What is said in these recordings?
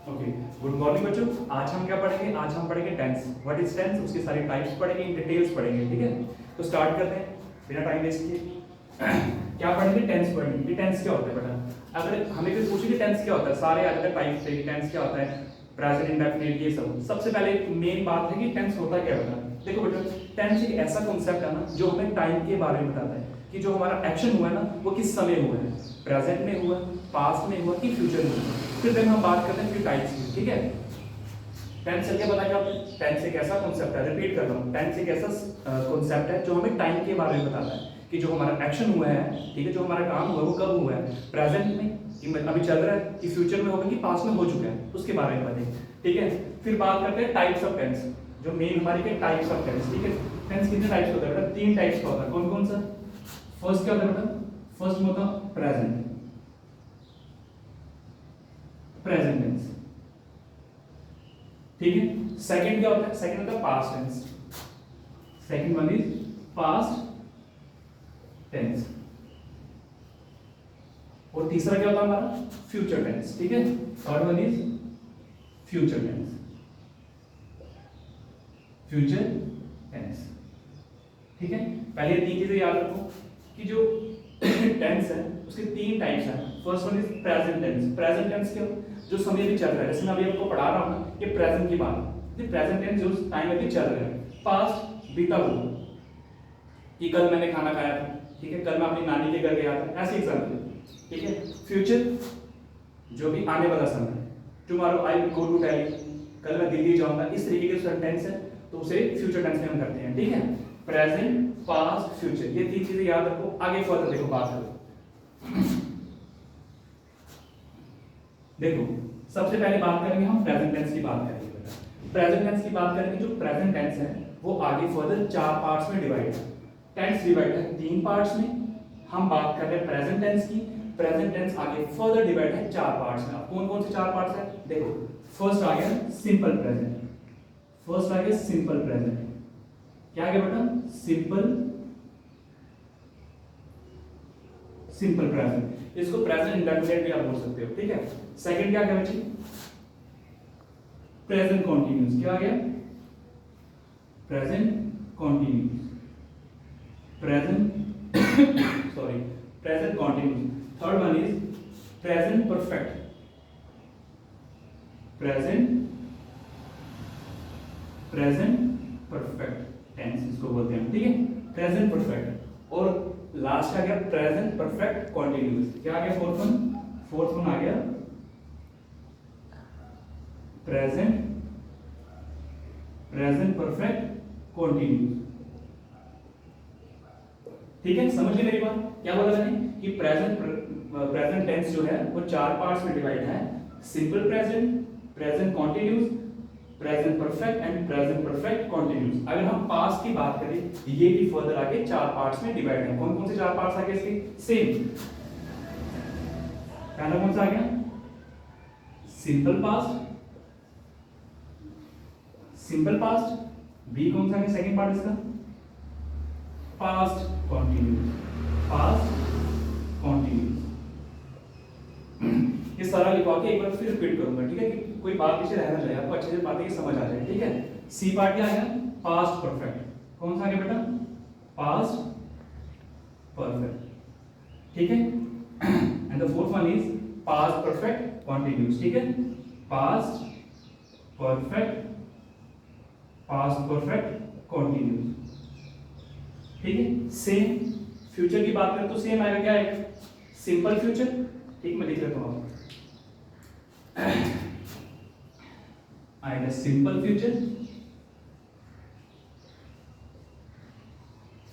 Okay, good morning बच्चों। आज हम क्या पढ़ेंगे? आज हम पढ़ेंगे टेंस। व्हाट इज टेंस, उसके सारे टाइप्स पढ़ेंगे, इन डिटेल्स पढ़ेंगे। ठीक है, तो स्टार्ट करते हैं बिना टाइम वेस्ट किए। क्या पढ़ेंगे? टेंस पढ़ेंगे कि टेंस क्या होता है बेटा। अगर हमें कोई पूछे कि टेंस क्या होता है, सारे आ जाते हैं टाइप्स पे, टेंस क्या होता है, प्रेजेंट इंडेफिनिट, ये सब। सबसे पहले मेन बात है कि टेंस होता क्या है बेटा। देखो बेटा, टेंस एक ऐसा कॉन्सेप्ट है ना जो हमें टाइम के बारे में बताता है कि जो हमारा एक्शन हुआ है ना वो किस समय हुआ है, प्रेजेंट में हुआ, पास्ट में हुआ कि फ्यूचर में हुआ। फिर देन हम बात करते हैं फिर टाइप्स की। ठीक है, टेंस से क्या पता क्या होता है? टेंस एक ऐसा कॉन्सेप्ट है, रिपीट कर रहा हूँ, टेंस एक ऐसा कॉन्सेप्ट है जो हमें टाइम के बारे में बताता है कि जो हमारा एक्शन हुआ है, ठीक है, जो हमारा काम हुआ है वो कब हुआ है, प्रेजेंट में कि अभी चल रहा है, कि फ्यूचर में होगा, कि पास्ट में हो चुका है, उसके बारे में बताएंगे। ठीक है, फिर बात करते हैं टाइप्स ऑफ टेंस, जो मेन हमारी के टाइप्स ऑफ टेंस। ठीक है, टेंस कितने टाइप्स होता है बेटा? 3 टाइप्स का होता है। कौन कौन सा? फर्स्ट क्या होता है बेटा? फर्स्ट में होता है प्रेजेंट, प्रेजेंट टेंस। ठीक है, सेकंड क्या होता है? सेकंड होता है past tense. Second one is past tense. और तीसरा क्या होता है हमारा? Future tense. ठीक है, third one is future tense, future tense. ठीक है, पहले 3 चीजें याद रखो कि जो टेंस है उसके 3 टाइप्स हैं। First one is present tense. Present tense क्या? जो समय भी चल रहा है, जैसे मैं अभी आपको पढ़ा रहा हूं ना, ये प्रेजेंट की बात है। ये प्रेजेंट टेंस जो टाइम अभी चल रहा है। पास्ट बीता हुआ कि कल मैंने खाना खाया था, ठीक है, कल मैं अपनी नानी के घर गया था, ऐसे एग्जांपल। ठीक है, फ्यूचर जो भी आने वाला समय है, tomorrow I will go to Delhi, कल मैं दिल्ली जाऊंगा, इस तरीके के सेंटेंस है तो उसे फ्यूचर टेंस में हम करते हैं। ठीक है, प्रेजेंट, पास्ट, फ्यूचर, ये 3 चीजें याद रखो। आगे फर्दर देखो, बात करो। देखो, सबसे पहले बात करेंगे हम प्रेजेंट टेंस की बात करेंगे बेटा। प्रेजेंट टेंस की बात करेंगे, जो प्रेजेंट टेंस है वो आगे फर्दर 4 पार्ट्स में डिवाइड है। टेंस डिवाइड है 3 पार्ट्स में, हम बात कर रहे हैं प्रेजेंट टेंस की। प्रेजेंट टेंस आगे फर्दर डिवाइड है 4 पार्ट्स में। अब कौन कौन से 4 पार्ट्स है? देखो, फर्स्ट आ गया सिंपल प्रेजेंट। फर्स्ट आ गया सिंपल प्रेजेंट। क्या आ गया बेटा? Simple, simple present. इसको प्रेजेंट इंडेफिनिट भी आप बोल सकते हो। ठीक है, सेकंड क्या गया बच्चे? Present continuous. क्या आ गया? Present continuous, present sorry, present continuous. Third one is present perfect, present perfect tense इसको बोलते हैं। ठीक है, प्रेजेंट परफेक्ट। और लास्ट आ गया प्रेजेंट परफेक्ट कॉन्टिन्यूस। क्या आ गया? फोर्थ वन आ गया प्रेजेंट परफेक्ट कॉन्टिन्यूस। ठीक है, समझ गए मेरी बात? क्या बोला मैंने कि प्रेजेंट टेंस जो है वो 4 पार्ट्स में डिवाइड है। Simple present, present continuous, present perfect and present perfect continuous. अगर हम पास्ट की बात करें, ये भी फर्दर आगे 4 पार्ट्स में डिवाइड है। कौन कौन से 4 पार्ट्स आ गए इसके? सेम। पहला कौन सा आ गया? Simple past, simple past. B कौन सा है सेकंड पार्ट इसका? Past continuous, past continuous. ये सारा लिखवा के एक बार फिर रिपीट करूंगा, ठीक है, कि कोई बात पीछे रहना चाहिए, आपको अच्छे से बातें की समझ आ जाए। ठीक है, सी पार्ट क्या आएगा? Past perfect. कौन सा आ गया बेटा? Past perfect. ठीक है, and the fourth one is past perfect continuous. ठीक है, past perfect, past perfect continuous. ठीक है, सेम फ्यूचर की बात करें तो सेम आएगा। क्या आएगा? Simple future. ठीक, मैं लिख लेता हूं, आएगा simple future,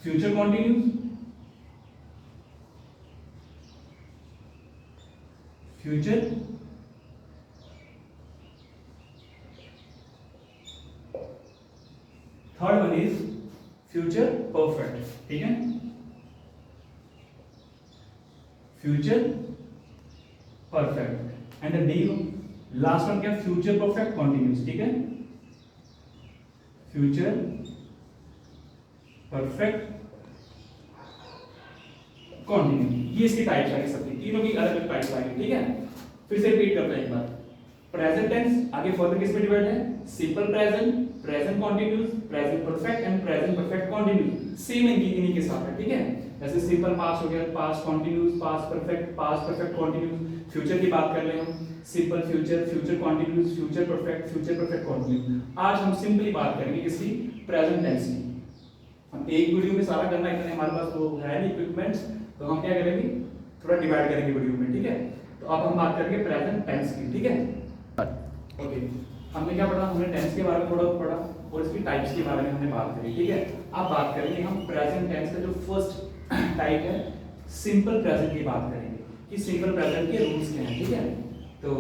future continuous, future third one is future perfect. ठीक है, future perfect and the last one क्या? Future perfect continuous. ठीक है, फ्यूचर परफेक्ट कॉन्टिन्यूस। ये इसकी टाइप्स आएगी, सबकी तीनों की अलग अलग टाइप्स आएगी। ठीक है, फिर से रिपीट करते हैं एक बार। प्रेजेंट टेंस आगे फर्दर किस में डिवाइड है, simple present, present continuous, present perfect and present perfect continuous, same इन्हीं के साथ है, ठीक है। जैसे सिंपल पास्ट हो गया, past continuous, past perfect continuous. Future की बात कर ले हम, simple future, future continuous, future perfect continuous. आज हम सिंपली बात करेंगे किसी प्रेजेंट टेंस की। हम एक वीडियो में सारा करना, इतने हमारे पास वो है नहीं इक्विपमेंट्स, तो हम क्या करेंगे, थोड़ा डिवाइड करेंगे वीडियो में, ठीक है। तो अब हम बात करेंगे प्रेजेंट टेंस की, ठीक है। ओके, हमने क्या पढ़ा, हमने टेंस के बारे में थोड़ा पढ़ा और इसकी टाइप्स के बारे में हमने बात करी, ठीक है। अब बात करेंगे हम प्रेजेंट टेंस का जो फर्स्ट टाइप है सिंपल प्रेजेंट की बात करेंगे कि सिंपल प्रेजेंट के रूल्स क्या हैं, ठीक है। तो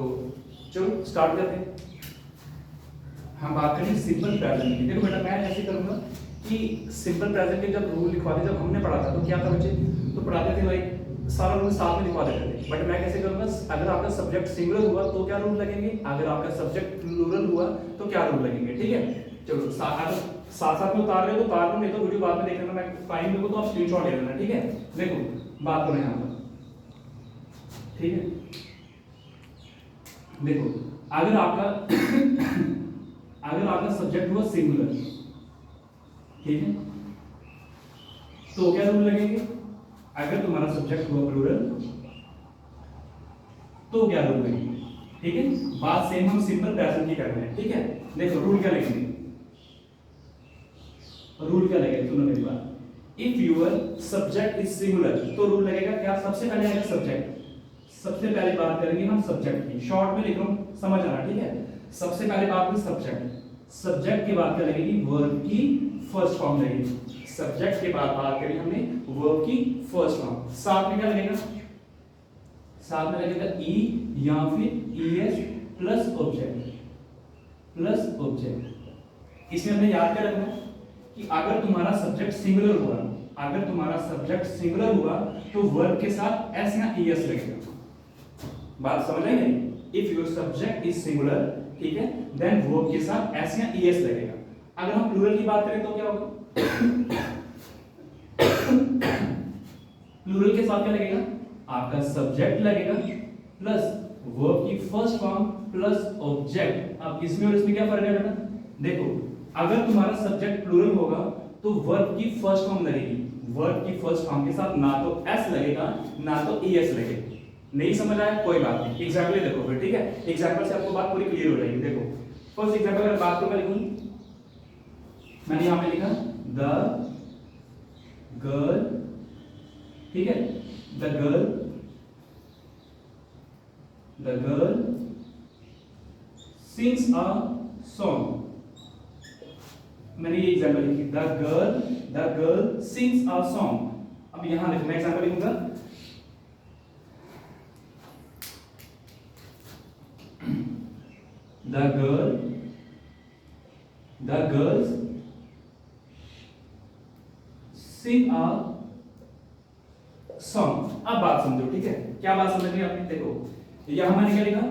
चलो स्टार्ट करते हैं। हम बात करेंगे सिंपल प्रेजेंट की। देखो बेटा, मैं ऐसे करूंगा कि सिंपल प्रेजेंट के जब रूल लिखवाते, जब हमने पढ़ा था तो क्या था बच्चे, तो पढ़ाते थे लाइक सारा रूल साथ में लिखवा देते थे। बट मैं कैसे करूंगा, अगर आपका सब्जेक्ट सिंगुलर हुआ तो क्या रूल लगेंगे, अगर आपका सब्जेक्ट प्लूरल हुआ तो क्या रूल लगेंगे, ठीक है। चलो साथ में उतार रहे हो तो उतार लो, नहीं तो वीडियो बाद में देख लेना, मैं फाइन देखो तो आप स्क्रीनशॉट ले लेना, ठीक है। देखो बात करो यहाँ पर, ठीक है। देखो अगर आपका सब्जेक्ट हुआ सिंगुलर, ठीक है, तो क्या रूल लगेंगे। अगर तुम्हारा सब्जेक्ट हुआ प्लूरल तो क्या रूल लगेंगे, ठीक है। बात सेम हम सिंपल प्रेजेंट की कर रहे हैं, ठीक है। देखो रूल क्या लगेंगे, रूल क्या लगेगा, सुनो मेरी बात। If your subject is singular तो रूल लगेगा क्या, सबसे पहले आएगा सब्जेक्ट। सबसे पहले बात करेंगे हम सब्जेक्ट की, शॉर्ट में लिख रहा हूं, समझ आना, ठीक है। सबसे पहले बात की सब्जेक्ट, सब्जेक्ट के बाद क्या लगेगी, वर्ब की फर्स्ट फॉर्म लगेगी। सब्जेक्ट के बाद बात करी हमने वर्ब की फर्स्ट फॉर्म, साथ में क्या लगेगा, साथ में लगेगा ई या फिर S plus object, plus object. इसमें हमने याद क्या रखना कि अगर तुम्हारा सब्जेक्ट सिंगुलर हुआ, अगर तुम्हारा सब्जेक्ट सिंगुलर हुआ तो वर्ब के साथ एस या एस लगेगा। बात समझ आई नहीं, if your subject is singular, ठीक है, देन वर्ब के साथ एस या एस लगेगा। अगर हम प्लूरल की बात करें तो क्या होगा, प्लूरल के साथ क्या लगेगा, आपका सब्जेक्ट लगेगा प्लस वर्ब की फर्स्ट फॉर्म प्लस ऑब्जेक्ट। अब इसमें और इसमें क्या फर्क है बेटा, देखो अगर तुम्हारा सब्जेक्ट प्लूरल होगा तो वर्ब की फर्स्ट फॉर्म लगेगी, वर्ब की फर्स्ट फॉर्म के साथ ना तो एस लगेगा ना तो एस लगेगा। नहीं समझ आया, कोई बात नहीं, एग्जाम्पल देखो फिर, ठीक है। एग्जाम्पल से आपको बात पूरी क्लियर हो जाएगी। देखो फर्स्ट एग्जाम्पल अगर बात को मैं लिखूं, मैंने यहां पे लिखा द गर्ल, ठीक है, the girl sings a song. मैंने ये एग्जाम्पल लिखी, the girl sings a song. अब यहां देखो मैं एग्जाम्पल लिखूंगा, the girls sing a song। अब बात समझो, ठीक है, क्या बात समझ रही आपने, देखो यहां मैंने क्या लिखा,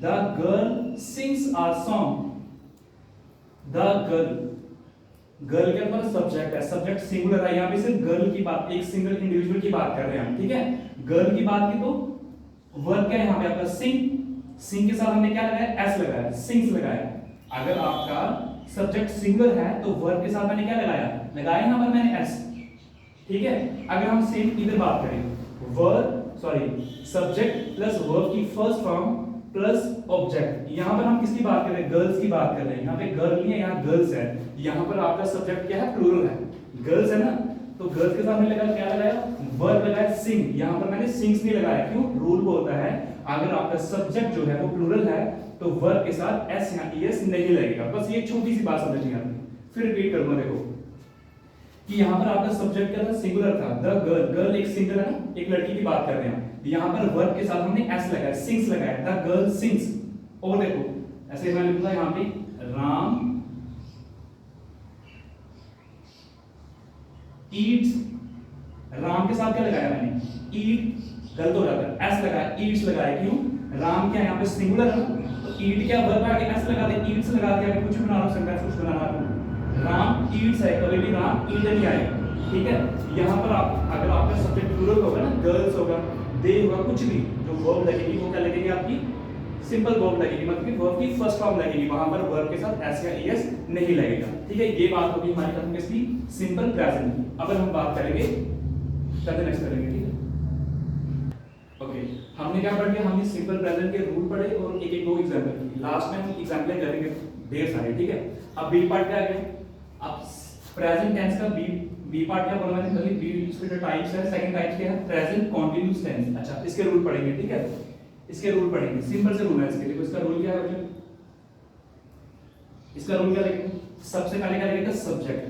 the girl sings a song। the girl के अंदर सब्जेक्ट है, सब्जेक्ट सिंगुलर है, यहां पे सिर्फ गर्ल की बात, एक सिंगल इंडिविजुअल की बात कर रहे हैं हम, ठीक है। गर्ल की बात की तो वर्ब क्या है यहां पे आपका सिंग, सिंग के साथ हमने क्या लगाया, एस लगाया, सिंग्स लगाया। अगर आपका सब्जेक्ट सिंगल है तो वर्ब के साथ मैंने क्या लगाया यहां पर मैंने एस, ठीक है। अगर हम सेम इधर बात करें, सब्जेक्ट प्लस वर्ब की फर्स्ट फॉर्म प्लस ऑब्जेक्ट, यहां पर हम किसकी बात कर रहे हैं, गर्ल्स की बात कर रहे हैं। यहां पे गर्ल नहीं है, यहां गर्ल्स है। यहां पर आपका सब्जेक्ट क्या है, प्लूरल है, गर्ल्स है ना, तो गर्ल्स के साथ मैंने क्या लगाया, वर्ब लगाया सिंग। यहां पर मैंने सिंग्स नहीं लगाया, क्यों, रूल बोलता है अगर आपका सब्जेक्ट जो है वो प्लूरल है तो वर्ब के साथ एस या एस नहीं लगेगा। बस ये छोटी सी बात समझनी है आपने। फिर रिपीट करूंगा, देखो कि यहां पर आपका सब्जेक्ट क्या था, सिंगुलर था, द गर्ल एक सिंगल है ना, एक लड़की की बात कर रहे हैं। यहां पर वर्ब के साथ हमने एस लगाया, सिंग्स लगाया, द गर्ल सिंग्स। और देखो ऐसे मैं लिखूंगा यहां पे राम ईट्स, राम के साथ क्या लगाया मैंने, ईट गलत हो जाता है, एस लगाया, ईट्स लगाया, क्यों, राम क्या यहां पे सिंगुलर है ना, तो ईट क्या वर्ब आगे एस लगा दे, ईट्स लगा दिया, कुछ भी बना लो, सेंटेंस कुछ बनाना है, राम ईट्स है, कभी भी राम ईट नहीं आएगा, ठीक है। यहां पर आप अगर आपका सब्जेक्ट प्लूरल होगा ना, गर्ल्स होगा, दे होगा, कुछ भी जो वर्ब लगेगी वो क्या लगेगी आपकी सिंपल वर्ब लगेगी, मतलब कि वर्ब की फर्स्ट फॉर्म लगेगी, वहां पर वर्ब के साथ एस या एस नहीं लगेगा। ठीक है, ये बात होगी हमारी खत्म किसकी, सिंपल प्रेजेंट की। अब हम बात करेंगे, चलते नेक्स्ट करेंगे। ठीक है, ओके, हमने क्या पढ़ लिया, हमने सिंपल प्रेजेंट के रूल पढ़े और एक एक दो एग्जांपल की। लास्ट में हम एग्जांपल करेंगे ढेर सारे। ठीक है, अब बी पार्ट क्या है, अब प्रेजेंट टेंस का बी पार्ट क्या बोला मैंने, मतलब बी इसके जो टाइप्स है, सेकंड टाइप क्या है, प्रेजेंट कंटीन्यूअस टेंस। अच्छा, इसके रूल पढ़ेंगे। ठीक है, इसके रूल पढ़ेंगे, सिंपल से रूल है इसके लिए। इसका रूल क्या है बच्चों, इसका रूल क्या लगेगा, सबसे पहले क्या लगेगा, सब्जेक्ट,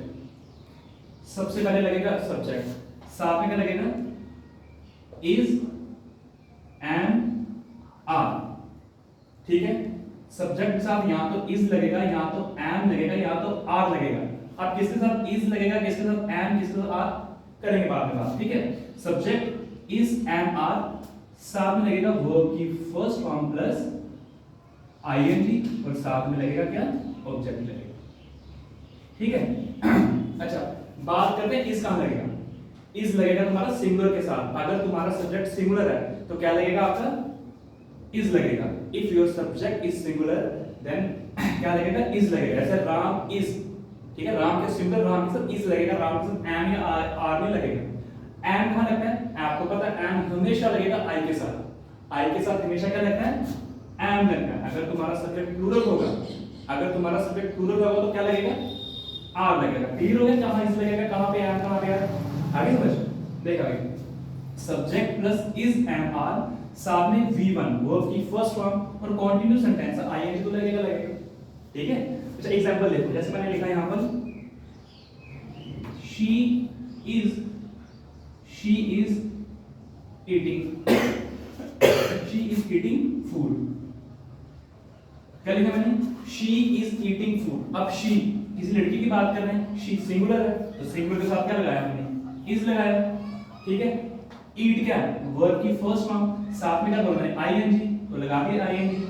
सबसे पहले लगेगा सब्जेक्ट, साथ में क्या लगेगा, इज एंड आर। ठीक है, सब्जेक्ट के साथ यहां तो इज लगेगा, यहां तो एम लगेगा, यहां तो आर लगेगा। अब किसके साथ इज लगेगा, किसके साथ एम, किसके साथ आर करेंगे बाद में बात। ठीक है, सब्जेक्ट इज एम आर, साथ में लगेगा वर्ब की फर्स्ट फॉर्म प्लस आईएनजी, और साथ में लगेगा क्या, ऑब्जेक्ट लगेगा। ठीक है अच्छा, बात करते हैं इज कहां लगेगा। इज लगेगा तुम्हारा सिंगुलर के साथ। अगर तुम्हारा सब्जेक्ट सिंगुलर है तो क्या लगेगा आपका, इज लगेगा। If your subject is singular then क्या लगेगा, इज लगेगा। जैसे राम इज, ठीक है, राम के सिंगुलर, राम के साथ इज लगेगा, राम के साथ एम या आर नहीं लगेगा। एम कहां लगता है, आपको पता है एम हमेशा लगेगा आई के साथ। आई के साथ हमेशा क्या लगता है, एम लगता है। अगर तुम्हारा सब्जेक्ट प्लूरल होगा, अगर तुम्हारा सब्जेक्ट प्लूरल होगा तो क्या लगेगा, आर लगेगा। क्लियर हो गया, कहां इज लगेगा, कहां पे एम, कहां पे आर। आगे समझ, देखा आगे, subject plus is am are, साथ में V1 वर्ब की फर्स्ट फॉर्म और कंटीन्यूअस सेंटेंस आईएनजी तो लगेगा। ठीक है, अच्छा एग्जांपल देखो, जैसे मैंने लिखा यहां पर शी इज ईटिंग फूड। क्या लिखा मैंने, शी इज ईटिंग फूड। अब शी किसी लड़की की बात कर रहे हैं, शी सिंगुलर है तो सिंगुलर के साथ क्या लगाया हमने, इज लगाया। ठीक है, ईट क्या है, वर्ब की फर्स्ट फॉर्म, साथ में क्या बोला मैंने, आईएनजी, तो लगा दिया आईएनजी,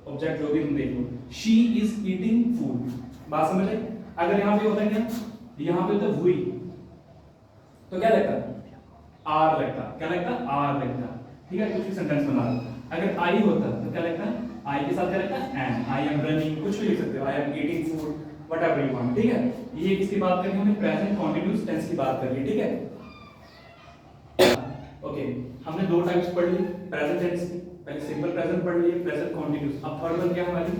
ऑब्जेक्ट जो भी तुम देख लो, शी इज ईटिंग फूड। बात समझ आई। अगर यहां पे होता क्या, यहां पे होता हुई, तो क्या लगता, आर लगता। क्या लगता, आर लगता। ठीक है, कुछ भी सेंटेंस बना लो। अगर आई होता तो क्या लगता, आई के साथ क्या लगता, एम, आई एम रनिंग, कुछ भी लिख सकते हो, I am eating food, whatever you want. ठीक है, ये किसकी बात करेंगे, हमने प्रेजेंट कंटीन्यूअस टेंस की बात कर ली। ठीक है, ओके, हमने दो टाइप्स पढ़ ली प्रेजेंट टेंस की, पहले सिंपल प्रेजेंट पढ़ लिए, प्रेजेंट कंटीन्यूअस। अब थर्ड वन क्या हमारी,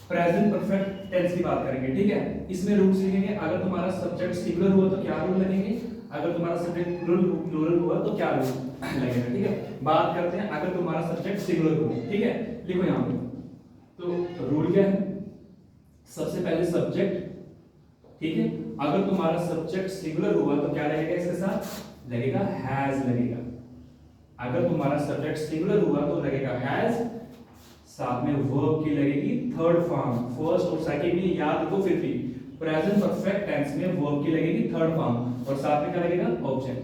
प्रेजेंट परफेक्ट टेंस की बात करेंगे। ठीक है, इसमें रूल्स लिखेंगे। अगर तुम्हारा सब्जेक्ट सिंगुलर हुआ तो क्या रूल लगेंगे, अगर तुम्हारा सब्जेक्ट प्लूरल हुआ तो क्या रूल लगेगा। ठीक है, बात करते हैं अगर तुम्हारा सब्जेक्ट सिंगुलर हुआ। ठीक है, लिखो यहां पे, तो रूल क्या है, सबसे पहले सब्जेक्ट। ठीक है, अगर तुम्हारा सब्जेक्ट सिंगुलर हुआ तो क्या लगेगा, इसके साथ लगेगा हैज लगेगा। अगर तुम्हारा सब्जेक्ट सिंगुलर हुआ तो लगेगा हैज, साथ में वर्ब की लगेगी थर्ड फॉर्म। फर्स्ट और सेकंड में याद रखो, फिर भी प्रेजेंट परफेक्ट टेंस में वर्ब की लगेगी थर्ड फॉर्म और साथ में क्या लगेगा, ऑब्जेक्ट।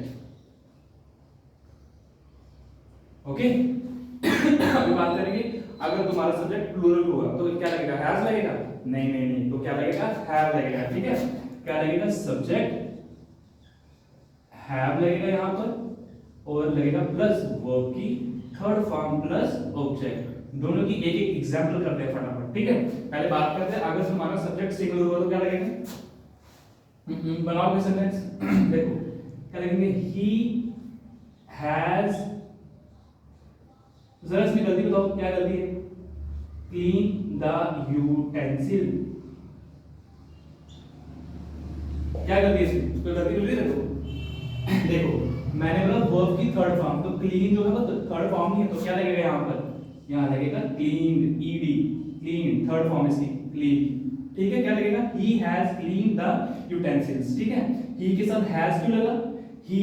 ओके अभी बात करेंगे, अगर तुम्हारा सब्जेक्ट प्लूरल हुआ तो क्या लगेगा, हैज लगेगा, नहीं नहीं नहीं, तो क्या लगेगा, हैव लगेगा। ठीक है, क्या लगेगा, सब्जेक्ट हैव लगेगा यहां पर, और लगेगा प्लस वर्ब की थर्ड फॉर्म प्लस ऑब्जेक्ट। दोनों की एक एक एग्जांपल करते हैं फटाफट। ठीक है, पहले बात करते हैं अगर तुम्हारा सब्जेक्ट सिंगुलर हुआ तो क्या लगेगा, बनाओ कोई सेंटेंस देखो क्या लिखेंगे, ही हैज, जरा इसमें गलती बताओ, क्या गलती है, क्लीन द यूटेंसिल। क्या गलती है इसमें, कोई गलती मिल रही है, देखो मैंने बोला वर्ब की थर्ड फॉर्म, तो क्लीन जो है वो थर्ड फॉर्म नहीं है, तो क्या लगेगा यहां पर, यहां लगेगा clean, ED, clean third form इसकी, क्लीन। ठीक है, क्या लगेगा, he has clean the utensils. ठीक है, ही के साथ हैज क्यों लगा, ही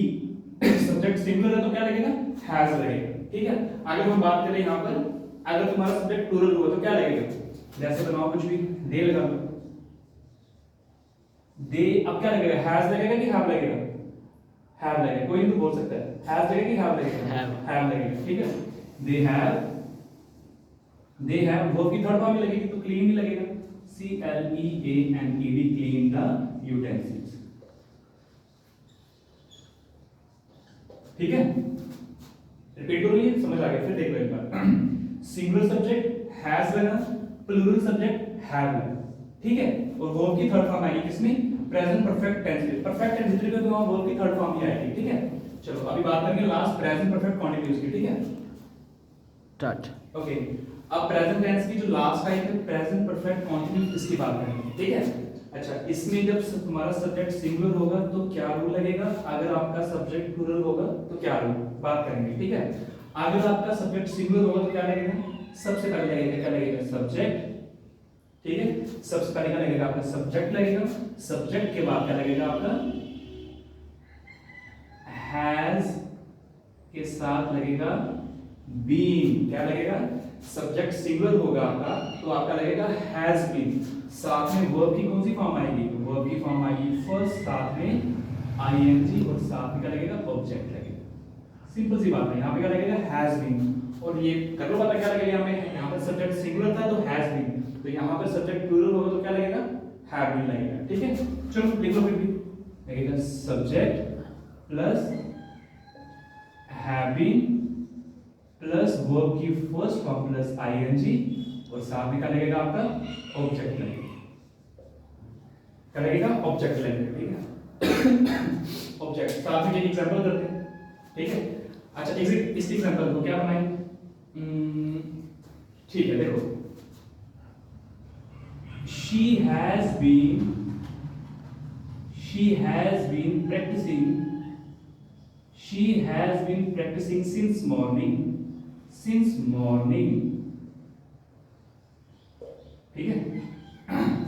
सब्जेक्ट सिंगुलर है तो क्या लगेगा, हैज लगेगा। ठीक है, अगर हम बात करें यहां पर, अगर तुम्हारा सब्जेक्ट प्लूरल हुआ तो क्या लगेगा, जैसे बनाओ कुछ भी, दे लगा दो, दे, अब क्या लगेगा, हैज लगेगा कि हैव लगेगा, हैव लगेगा। कोई तो बोल सकता है हैव लगेगा कि हैव लगेगा, हैव लगेगा। ठीक है, दे हैव वर्ब की थर्ड फॉर्म में लगेगी तो क्लीन ही लगेगा, CLEANED, क्लीन द यूटेंसिल्स। ठीक है, रिपीट करो, ये समझ आ गया, फिर देख लो एक बार सिंगुलर सब्जेक्ट हैज लगा, प्लूरल सब्जेक्ट हैव लगा, ठीक है। और वर्ब की थर्ड फॉर्म आएगी किसमें, प्रेजेंट परफेक्ट टेंस में। परफेक्ट टेंस जितने भी वहां वर्ब की थर्ड फॉर्म ही आएगी, ठीक है। चलो अभी बात करेंगे लास्ट प्रेजेंट परफेक्ट कॉन्टिन्यूअस की, ठीक है। स्टार्ट। ओके, अब प्रेजेंट टेंस की जो लास्ट टाइप है प्रेजेंट परफेक्ट कॉन्टिन्यूअस, इसकी बात करेंगे, ठीक है। अच्छा, इसमें जब तुम्हारा सब्जेक्ट सिंगुलर होगा तो क्या रूल लगेगा, अगर आपका सब्जेक्ट प्लूरल होगा तो क्या रूल, बात करेंगे, ठीक है। अगर आपका सब्जेक्ट सिंगुलर होगा तो क्या लगेगा, सबसे पहले लगेगा क्या लगेगा, सब्जेक्ट, ठीक है। सबसे पहले क्या लगेगा आपका, सब्जेक्ट लगेगा। सब्जेक्ट के बाद क्या लगेगा आपका, हैज के साथ लगेगा बीन, क्या लगेगा, सब्जेक्ट सिंगुलर होगा आपका तो आपका लगेगा हैज बीन। साथ में वर्ब की कौन सी फॉर्म आएगी, वर्ब की फॉर्म आएगी फर्स्ट, साथ में आईएनजी और साथ में क्या लगेगा, ऑब्जेक्ट लगेगा। सिंपल सी बात है, यहाँ पे क्या लगेगा, हैज बीन। और ये कर लो पता क्या लगेगा, यहाँ पर सब्जेक्ट सिंगुलर था तो हैज बीन, तो यहाँ पर सब्जेक्ट प्लूरल होगा तो क्या लगेगा, हैव बीन लगेगा, ठीक है। चलो लिख लो, फिर भी लगेगा subject plus have been plus verb की फर्स्ट फॉर्म प्लस आईएनजी और साथ में क्या लगेगा आपका, ऑब्जेक्ट लगेगा, क्या लगेगा, ऑब्जेक्ट लगेगा, ठीक है। ऑब्जेक्ट साथ में एक एग्जांपल करते हैं, ठीक है। अच्छा, इस एग्जांपल को क्या बनाएं, ठीक है, देखो, she has been practicing since morning, ठीक है।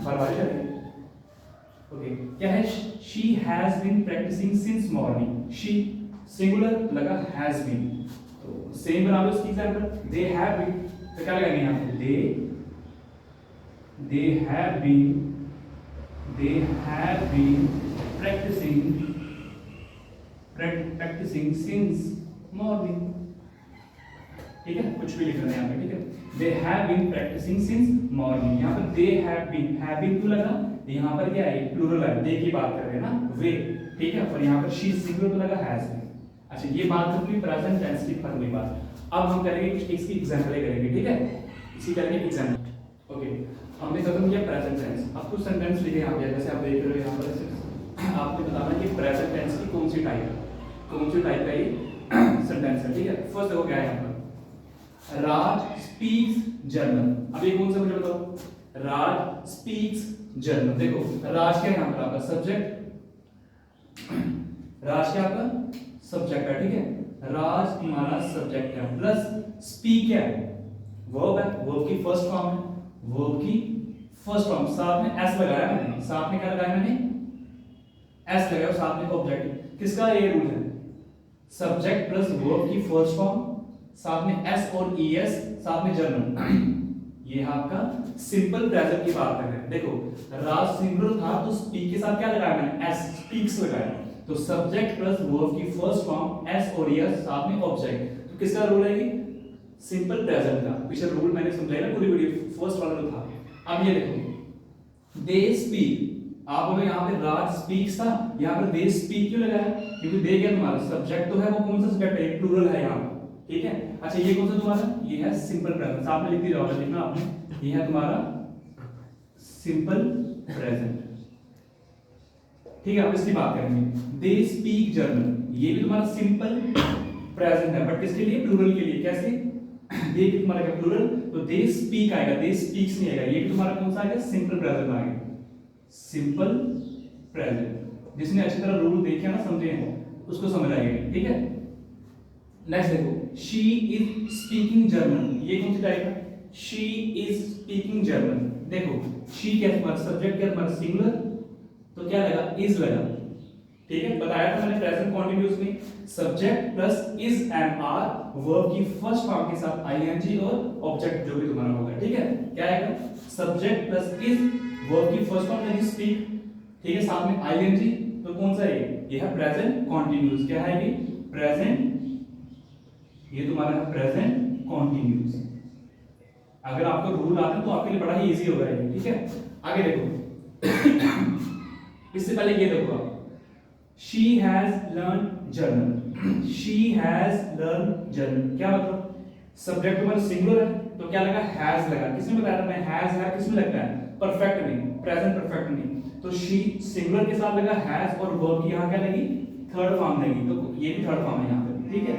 बार-बार करेंगे, ओके। क्या है, she has been practicing since morning, she singular लगा हैज बीन, तो सेम बना लो इसकी एग्जांपल, they have been, तो क्या लगाएंगे यहाँ पे, they have been practicing since morning, ठीक है। कुछ भी लिख रहे हैं यहाँ पे, ठीक है। they have been practicing since morning, यहाँ पर they have been क्यों लगा, यहाँ पर क्या है, प्लूरल है, they की बात कर रहे हैं ना, वे, ठीक है। और यहाँ पर she सिंगुलर तो लगा हैज बीन। अच्छा, ये बात होगी प्रेजेंट टेंस की फर्क हुई बात। अब हम करेंगे कुछ इसकी एग्जांपल करेंगे, ठीक है। इसी करेंगे एग्जांपल, ओके। हमने खत्म किया प्रेजेंट टेंस, अब कुछ सेंटेंस लिखे यहाँ पे, जैसे आप देख रहे हो यहाँ पर, आपने बताना कि प्रेजेंट टेंस की कौन सी टाइप का ये सेंटेंस है, ठीक है। फर्स्ट देखो क्या है यहाँ पर, राज स्पीक्स जर्मन। अब ये कौन सा मुझे बताओ, राज स्पीक्स जर्मन। देखो राज क्या है यहाँ पर आपका, सब्जेक्ट, राज क्या आपका सब्जेक्ट है, ठीक है। राज तुम्हारा सब्जेक्ट है, प्लस स्पीक है, वर्ब है, वर्ब की फर्स्ट फॉर्म है, वर्ब की फर्स्ट फॉर्म, साथ में एस लगाया मैंने, साथ में क्या लगाया मैंने, एस लगाया, और साथ में ऑब्जेक्ट। किसका ये रूल है, सब्जेक्ट प्लस वर्ब की फर्स्ट फॉर्म, साथ में एस और ईएस, साथ में जर्मन। ये आपका सिंपल प्रेजेंट की बात कर रहे हैं। देखो राज सिंगुलर था तो स्पीक के साथ क्या लगाया मैंने, एस, स्पीक्स लगाया, तो सब्जेक्ट प्लस वर्ब की फर्स्ट फॉर्म एस और ईएस, साथ में ऑब्जेक्ट। तो किसका रूल है, सिंपल प्रेजेंट का। पीछे रूल मैंने समझाया ना पूरी वीडियो, फर्स्ट वाला जो था। अब ये देखो, दे स्पीक, आप बोले यहाँ पे राज स्पीक्स था, यहाँ पर दे स्पीक क्यों लगाया, क्योंकि दे क्या तुम्हारा सब्जेक्ट तो है, वो कौन सा सब्जेक्ट है, प्लूरल है यहाँ, ठीक है। अच्छा, ये कौन सा तुम्हारा, ये है सिंपल प्रेजेंट, आपने लिख दिया होगा, लिखना आपने, ये है तुम्हारा सिंपल प्रेजेंट, ठीक है। अब इसकी बात करेंगे, दे स्पीक जर्मन, ये भी तुम्हारा सिंपल प्रेजेंट है, बट किसके लिए, प्लूरल के लिए। कैसे, दे भी तुम्हारा क्या प्लूरल, तो दे स्पीक आएगा, दे स्पीक्स नहीं आएगा, ये भी तुम्हारा कौन सा आएगा, सिंपल प्रेजेंट आएगा, सिंपल प्रेजेंट। जिसने अच्छी तरह रूल देखे ना, समझे हैं, उसको समझ आएगा, ठीक है। नेक्स्ट देखो, शी इज स्पीकिंग जर्मन, ये कौन सी टाइप है, शी इज स्पीकिंग जर्मन। देखो शी क्या तुम्हारा सब्जेक्ट, क्या तुम्हारा सिंगुलर, तो क्या लगा, इज लगा, ठीक है। बताया था मैंने प्रेजेंट कंटीन्यूअस में, subject plus is and are, verb की फर्स्ट फॉर्म के साथ आईएनजी और ऑब्जेक्ट जो भी तुम्हारा होगा, ठीक है। क्या आएगा, सब्जेक्ट प्लस इज, वर्ब की फर्स्ट फॉर्म यानी स्पीक, ठीक है, साथ में आईएनजी, तो कौन सा है ये है प्रेजेंट कंटीन्यूअस। क्या है ये, प्रेजेंट, ये तुम्हारा है प्रेजेंट कंटीन्यूअस। अगर आपको रूल आता है तो आपके लिए बड़ा ही इजी होगा ये, ठीक है। आगे देखो, इससे पहले ये देखो आप, she has learned German, she has learned German, क्या मतलब, सब्जेक्ट तुम्हारा सिंगुलर है, तो क्या लगा, हैज लगा। किसने बताया था मैं, हैज है किसमें लगता है, परफेक्ट में, प्रेजेंट परफेक्ट में। तो शी सिंगुलर के साथ लगा हैज, और वर्ब की यहाँ क्या लगी, थर्ड फॉर्म लगी। तो ये भी थर्ड फॉर्म है यहाँ पे, ठीक है,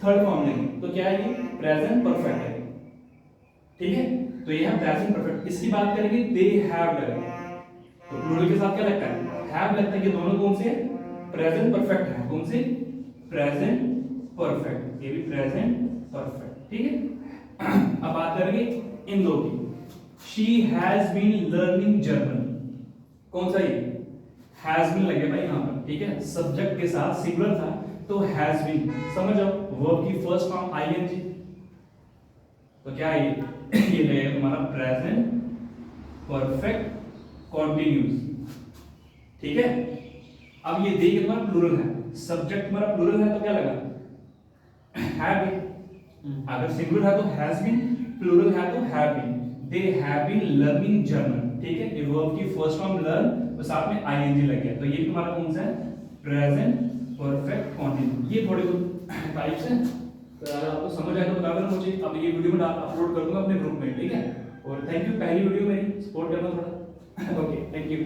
थर्ड फॉर्म लगी। तो क्या है ये, प्रेजेंट परफेक्ट है, ठीक है। तो ये है प्रेजेंट परफेक्ट। इसकी बात करेंगे, दे हैव लगा, तो प्लूरल के साथ क्या लगता है, हैव लगता है। ये दोनों कौन से, प्रेजेंट परफेक्ट है। कौन से, प्रेजेंट परफेक्ट, ये भी प्रेजेंट परफेक्ट, ठीक है। अब बात करेंगे इन दो की। She has been learning German, कौन सा ये, हैज बीन लगे भाई यहाँ पर, ठीक है। सब्जेक्ट के साथ सिंगुलर था तो हैज बीन, समझ जाओ। वर्ब की फर्स्ट फॉर्म आईएनजी, तो क्या है ये लगेगा तुम्हारा प्रेजेंट परफेक्ट कॉन्टिन्यूस, ठीक है। अब ये देखिए तुम्हारा प्लूरल है, सब्जेक्ट तुम्हारा प्लूरल है तो क्या लगा, हैव बीन। अगर सिंगुलर है तो हैज बीन, प्लूरल है तो have been. They have been learning German, ठीक है। ये वर्ब की फर्स्ट फॉर्म लर्न और साथ में आईएनजी लग गया, तो ये तुम्हारा कौन सा है, प्रेजेंट परफेक्ट कॉन्टिन्यूस। ये थोड़े बहुत टाइप्स हैं, तो अगर आपको समझ आए तो बता देना मुझे। अब ये वीडियो में अपलोड कर दूंगा अपने ग्रुप में, ठीक है। और थैंक यू, पहली वीडियो मेरी, सपोर्ट करना थोड़ा। Okay, thank you.